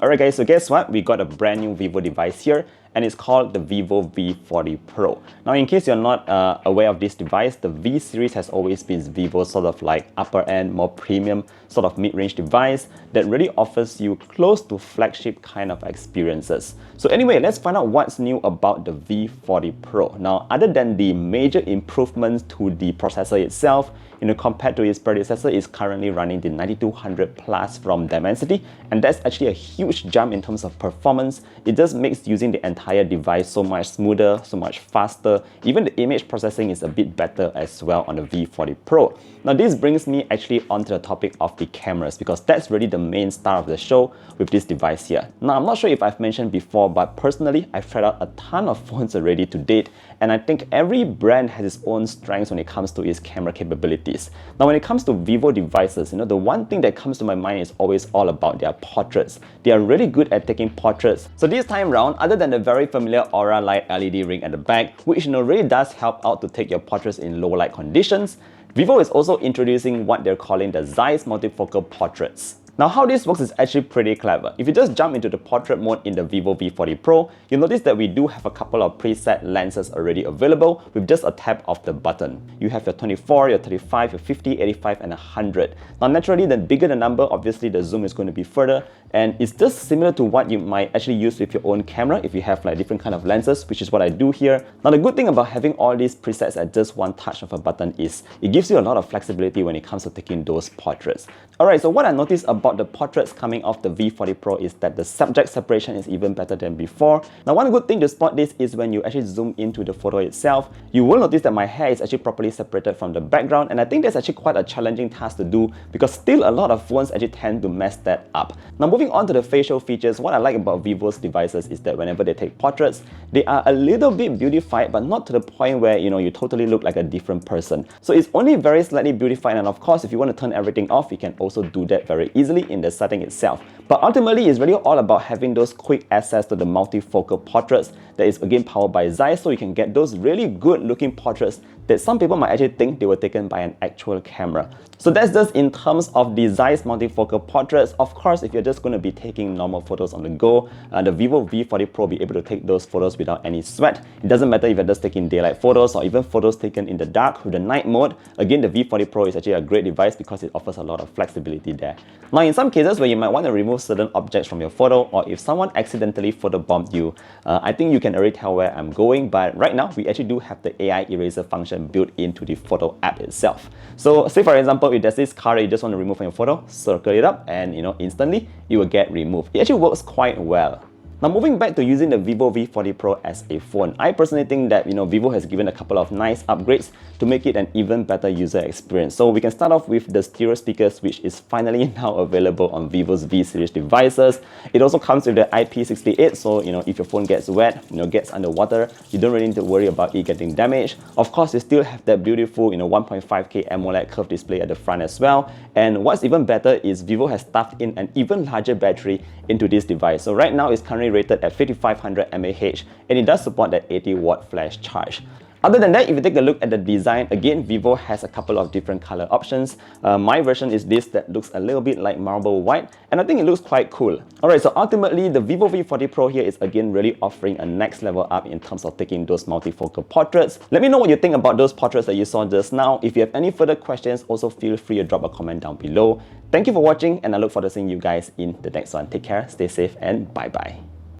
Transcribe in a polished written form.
Alright guys, so guess what? We got a brand new Vivo device here, and it's called the Vivo V40 Pro. Now in case you're not aware of this device, the V series has always been Vivo's sort of like upper end, more premium, sort of mid-range device that really offers you close to flagship kind of experiences. So anyway, let's find out what's new about the V40 Pro. Now, other than the major improvements to the processor itself, compared to its predecessor, is currently running the 9200 plus from Dimensity, and that's actually a huge jump in terms of performance. It just makes using the entire device so much smoother, so much faster. Even the image processing is a bit better as well on the V40 Pro. Now this brings me actually onto the topic of the cameras, because that's really the main star of the show with this device here. Now I'm not sure if I've mentioned before, but personally I've tried out a ton of phones already to date, and I think every brand has its own strengths when it comes to its camera capabilities. Now when it comes to Vivo devices, the one thing that comes to my mind is always all about their portraits. They are really good at taking portraits. So this time round, other than the very familiar Aura Light LED ring at the back, which really does help out to take your portraits in low light conditions, Vivo is also introducing what they're calling the ZEISS Multifocal Portraits. Now how this works is actually pretty clever. If you just jump into the portrait mode in the Vivo V40 Pro, you'll notice that we do have a couple of preset lenses already available with just a tap of the button. You have your 24, your 35, your 50, 85 and 100. Now naturally, the bigger the number, obviously the zoom is going to be further, and it's just similar to what you might actually use with your own camera if you have like different kind of lenses, which is what I do here. Now the good thing about having all these presets at just one touch of a button is it gives you a lot of flexibility when it comes to taking those portraits. Alright, so what I noticed about the portraits coming off the V40 Pro is that the subject separation is even better than before. Now one good thing to spot this is when you actually zoom into the photo itself, you will notice that my hair is actually properly separated from the background, and I think that's actually quite a challenging task to do because still a lot of phones actually tend to mess that up. Now moving on to the facial features, what I like about Vivo's devices is that whenever they take portraits, they are a little bit beautified, but not to the point where you totally look like a different person. So it's only very slightly beautified, and of course if you want to turn everything off, you can also do that very easily in the setting itself. But ultimately, it's really all about having those quick access to the multifocal portraits that is again powered by ZEISS, so you can get those really good looking portraits that some people might actually think they were taken by an actual camera. So that's just in terms of the ZEISS multifocal portraits. Of course, if you're just going to be taking normal photos on the go, the Vivo V40 Pro will be able to take those photos without any sweat. It doesn't matter if you're just taking daylight photos or even photos taken in the dark with the night mode. Again, the V40 Pro is actually a great device because it offers a lot of flexibility there. Now, in some cases where you might want to remove certain objects from your photo, or if someone accidentally photobombed you, I think you can already tell where I'm going, but right now we actually do have the AI eraser function built into the photo app itself. So say for example, if there's this car that you just want to remove from your photo, circle it up and instantly it will get removed. It actually works quite well. Now moving back to using the Vivo V40 Pro as a phone, I personally think that Vivo has given a couple of nice upgrades to make it an even better user experience. So we can start off with the stereo speakers, which is finally now available on Vivo's V series devices. It also comes with the IP68, so if your phone gets wet, gets underwater, you don't really need to worry about it getting damaged. Of course, you still have that beautiful 1.5K AMOLED curved display at the front as well. And what's even better is Vivo has stuffed in an even larger battery into this device. So right now it's currently rated at 5500 mAh, and it does support that 80-watt flash charge. Other than that, if you take a look at the design, again, Vivo has a couple of different color options. My version is this that looks a little bit like marble white, and I think it looks quite cool. Alright, so ultimately, the Vivo V40 Pro here is again really offering a next level up in terms of taking those multifocal portraits. Let me know what you think about those portraits that you saw just now. If you have any further questions, also feel free to drop a comment down below. Thank you for watching, and I look forward to seeing you guys in the next one. Take care, stay safe, and bye-bye.